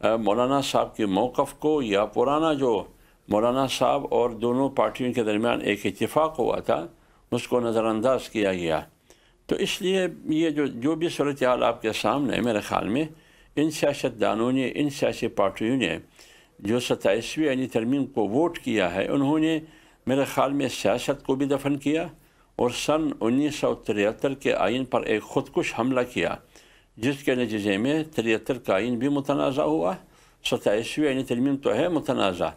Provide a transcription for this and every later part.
مولانا صاحب کے موقف کو یا پرانا جو مولانا صاحب اور دونوں پارٹیوں کے درمیان ایک اتفاق ہوا تھا اس کو نظر انداز کیا گیا۔ تو اس لیے یہ جو بھی صورتحال آپ کے سامنے ہے، میرے خیال میں ان سیاستدانوں نے، ان سیاسی پارٹیوں نے جو 27ویں آئینی ترمیم کو ووٹ کیا ہے، انہوں نے میرے خیال میں سیاست کو بھی دفن کیا اور سن 1973 کے آئین پر ایک خودکش حملہ کیا، جس کے نتیجے میں 73 کا آئین بھی متنازع ہوا۔ 27ویں آئینی ترمیم تو ہے متنازع،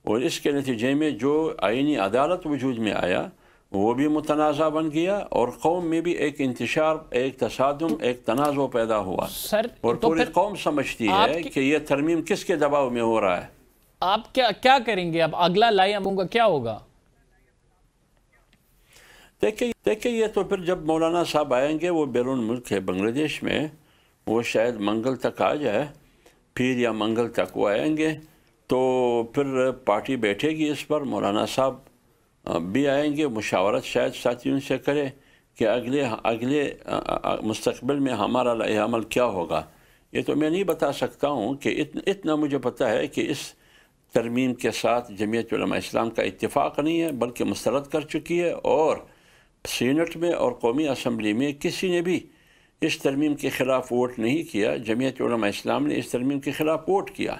اور اس کے نتیجے میں جو آئینی عدالت وجود میں آیا وہ بھی متنازع بن گیا، اور قوم میں بھی ایک انتشار، ایک تصادم، ایک تنازع پیدا ہوا، اور پوری قوم سمجھتی ہے کہ یہ ترمیم کس کے دباؤ میں ہو رہا ہے۔ آپ کیا کریں گے اب؟ اگلا لائے ہم کا کیا ہوگا؟ دیکھیں یہ تو پھر جب مولانا صاحب آئیں گے، وہ بیرون ملک ہے بنگلہ دیش میں، وہ شاید منگل تک آ جائے، پھر یا منگل تک وہ آئیں گے، تو پھر پارٹی بیٹھے گی اس پر، مولانا صاحب بھی آئیں گے، مشاورت شاید ساتھیوں سے کرے کہ اگلے مستقبل میں ہمارا لائحہ عمل کیا ہوگا۔ یہ تو میں نہیں بتا سکتا ہوں، کہ اتنا مجھے پتہ ہے کہ اس ترمیم کے ساتھ جمعیت علماء اسلام کا اتفاق نہیں ہے، بلکہ مسترد کر چکی ہے، اور سینٹ میں اور قومی اسمبلی میں کسی نے بھی اس ترمیم کے خلاف ووٹ نہیں کیا۔ جمعیت علماء اسلام نے اس ترمیم کے خلاف ووٹ کیا،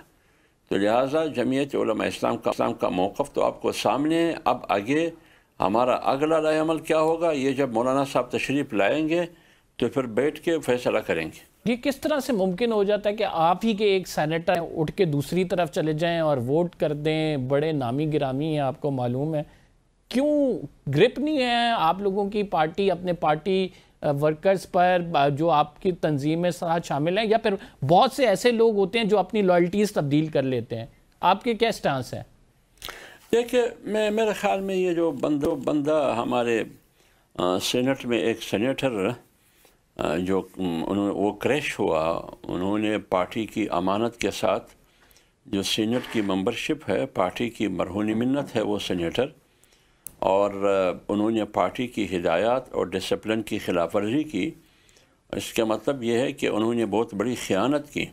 تو لہٰذا جمعیت علماء اسلام کا موقف تو آپ کو سامنے ہے۔ اب آگے ہمارا اگلا لائحہ عمل کیا ہوگا، یہ جب مولانا صاحب تشریف لائیں گے تو پھر بیٹھ کے فیصلہ کریں گے۔ یہ کس طرح سے ممکن ہو جاتا ہے کہ آپ ہی کے ایک سینیٹر اٹھ کے دوسری طرف چلے جائیں اور ووٹ کر دیں؟ بڑے نامی گرامی ہیں، آپ کو معلوم ہے، کیوں گرپ نہیں ہے آپ لوگوں کی پارٹی اپنے پارٹی ورکرز پر جو آپ کی تنظیم میں ساتھ شامل ہیں، یا پھر بہت سے ایسے لوگ ہوتے ہیں جو اپنی لائلٹیز تبدیل کر لیتے ہیں؟ آپ کے کیا سٹانس ہے؟ دیکھیں، میرے خیال میں یہ جو بندہ ہمارے سینٹ میں ایک سینیٹر جو وہ کریش ہوا، انہوں نے پارٹی کی امانت کے ساتھ، جو سینٹ کی ممبرشپ ہے، پارٹی کی مرہون منت ہے وہ سینیٹر، اور انہوں نے پارٹی کی ہدایات اور ڈسپلن کی خلاف ورزی کی۔ اس کا مطلب یہ ہے کہ انہوں نے بہت بڑی خیانت کی،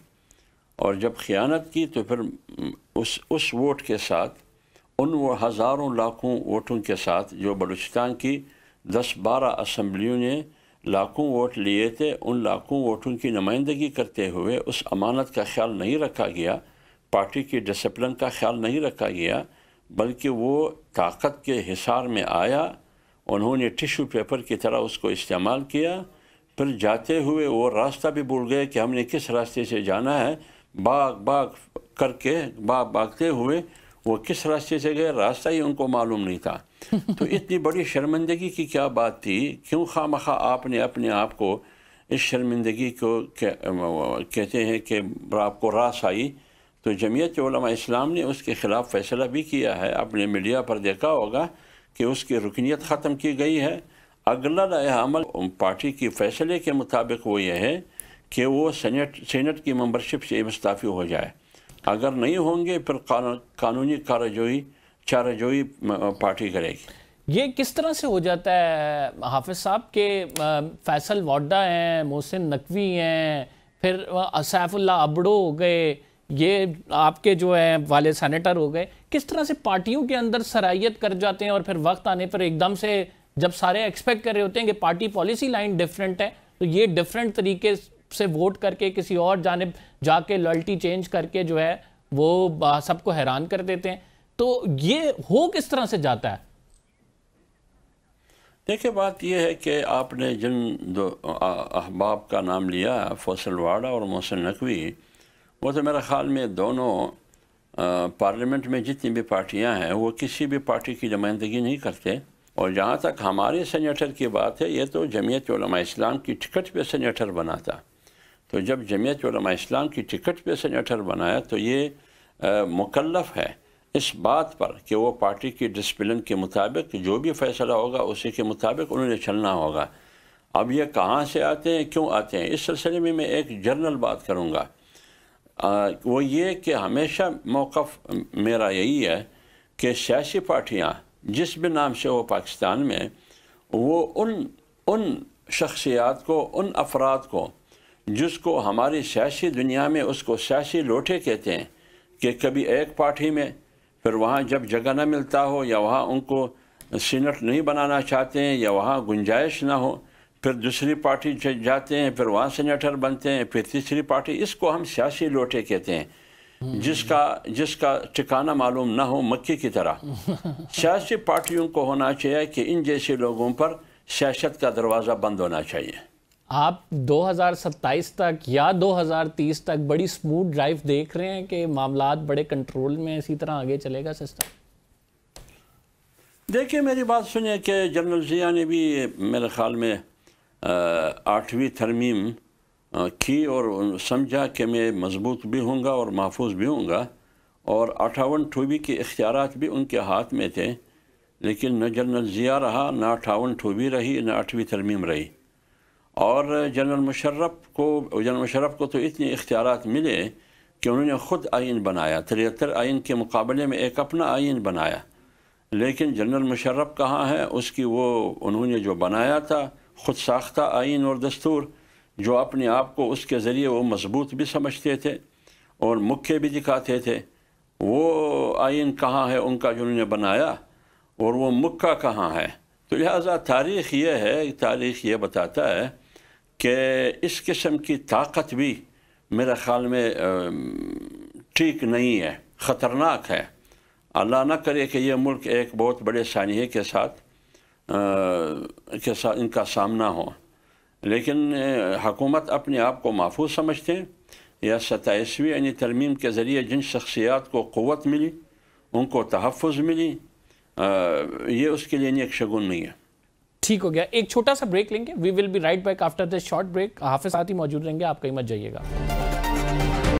اور جب خیانت کی تو پھر اس ووٹ کے ساتھ، ان ہزاروں لاکھوں ووٹوں کے ساتھ جو بلوچستان کی 10-12 اسمبلیوں نے لاکھوں ووٹ لیے تھے، ان لاکھوں ووٹوں کی نمائندگی کرتے ہوئے اس امانت کا خیال نہیں رکھا گیا، پارٹی کی ڈسپلن کا خیال نہیں رکھا گیا، بلکہ وہ طاقت کے حصار میں آیا، انہوں نے ٹیشو پیپر کی طرح اس کو استعمال کیا، پھر جاتے ہوئے وہ راستہ بھی بھول گئے کہ ہم نے کس راستے سے جانا ہے، بھاگتے ہوئے وہ کس راستے سے گئے، راستہ ہی ان کو معلوم نہیں تھا۔ تو اتنی بڑی شرمندگی کی کیا بات تھی؟ کیوں خواہ آپ نے اپنے آپ کو اس شرمندگی کو کہتے ہیں کہ آپ کو راس آئی؟ تو جمعیت علماء اسلام نے اس کے خلاف فیصلہ بھی کیا ہے، آپ نے میڈیا پر دیکھا ہوگا کہ اس کی رکنیت ختم کی گئی ہے۔ اگلا لائحہ عمل پارٹی کی فیصلے کے مطابق وہ یہ ہے کہ وہ سینٹ کی ممبرشپ سے مستعفی ہو جائے، اگر نہیں ہوں گے پھر قانونی چارجوئی پارٹی کرے گی۔ یہ کس طرح سے ہو جاتا ہے حافظ صاحب کہ فیصل واڈا ہیں، محسن نقوی ہیں، پھر سیف اللہ ابڑو ہو گئے، یہ آپ کے جو ہیں والے سینیٹر ہو گئے، کس طرح سے پارٹیوں کے اندر سرائیت کر جاتے ہیں، اور پھر وقت آنے پر ایک دم سے جب سارے ایکسپیکٹ کر رہے ہوتے ہیں کہ پارٹی پالیسی لائن ڈیفرنٹ ہے، تو یہ ڈیفرنٹ طریقے سے ووٹ کر کے کسی اور جانب جا کے لائلٹی چینج کر کے جو ہے وہ سب کو حیران کر دیتے ہیں؟ تو یہ ہو کس طرح سے جاتا ہے؟ دیکھیں، بات یہ ہے کہ آپ نے جن دو احباب کا نام لیا، فیصل واڈا اور محسن نقوی، وہ تو میرے خیال میں دونوں پارلیمنٹ میں جتنی بھی پارٹیاں ہیں وہ کسی بھی پارٹی کی نمائندگی نہیں کرتے، اور جہاں تک ہمارے سینیٹر کی بات ہے، یہ تو جمعیت علماء اسلام کی ٹکٹ پہ سینیٹر بنا تھا۔ تو جب جمعیت علماء اسلام کی ٹکٹ پہ سینیٹر بنایا تو یہ مکلف ہے اس بات پر کہ وہ پارٹی کی ڈسپلن کے مطابق جو بھی فیصلہ ہوگا اسی کے مطابق انہوں نے چلنا ہوگا۔ اب یہ کہاں سے آتے ہیں، کیوں آتے ہیں، اس سلسلے میں ایک جنرل بات کروں گا، وہ یہ کہ ہمیشہ موقف میرا یہی ہے کہ سیاسی پارٹیاں جس بھی نام سے ہو پاکستان میں، وہ ان شخصیات کو، ان افراد کو جس کو ہماری سیاسی دنیا میں اس کو سیاسی لوٹے کہتے ہیں، کہ کبھی ایک پارٹی میں، پھر وہاں جب جگہ نہ ملتا ہو یا وہاں ان کو سینٹ نہیں بنانا چاہتے ہیں یا وہاں گنجائش نہ ہو، پھر دوسری پارٹی جاتے ہیں، پھر وہاں سینیٹر بنتے ہیں، پھر تیسری پارٹی. اس کو ہم سیاسی لوٹے کہتے ہیں، جس کا ٹھکانہ معلوم نہ ہو، مکھی کی طرح. سیاسی پارٹیوں کو ہونا چاہیے کہ ان جیسے لوگوں پر سیاست کا دروازہ بند ہونا چاہیے. آپ 2027 تک یا 2030 تک بڑی سموتھ ڈرائیو دیکھ رہے ہیں کہ معاملات بڑے کنٹرول میں اسی طرح آگے چلے گا سسٹم؟ دیکھیں میری بات سنیں کہ جنرل ضیاء نے بھی میرے خیال میں 8ویں ترمیم کی اور سمجھا کہ میں مضبوط بھی ہوں گا اور محفوظ بھی ہوں گا، اور 58 کے اختیارات بھی ان کے ہاتھ میں تھے، لیکن نہ جنرل ضیاء رہا، نہ 58 رہی، نہ 8ویں ترمیم رہی. اور جنرل مشرف کو تو اتنے اختیارات ملے کہ انہوں نے خود آئین بنایا، 73 آئین کے مقابلے میں ایک اپنا آئین بنایا. لیکن جنرل مشرف کہاں ہے؟ اس کی انہوں نے جو بنایا تھا خود ساختہ آئین اور دستور، جو اپنے آپ کو اس کے ذریعے وہ مضبوط بھی سمجھتے تھے اور مکھے بھی دکھاتے تھے، وہ آئین کہاں ہے ان کا جو انہوں نے بنایا، اور وہ مکہ کہاں ہے؟ تو لہٰذا تاریخ یہ بتاتا ہے کہ اس قسم کی طاقت بھی میرے خیال میں ٹھیک نہیں ہے، خطرناک ہے. اللہ نہ کرے کہ یہ ملک ایک بہت بڑے سانحے کے ساتھ ان کا سامنا ہو. لیکن حکومت اپنے آپ کو محفوظ سمجھتے ہیں، یا 27ویں یعنی ترمیم کے ذریعے جن شخصیات کو قوت ملی، ان کو تحفظ ملی، یہ اس کے لیے نیک شگون نہیں ہے. ٹھیک ہو گیا، ایک چھوٹا سا بریک لیں گے. We will be right back after this short break. حافظ ساتھ ہی موجود رہیں گے، آپ کہیں مت جائیے گا.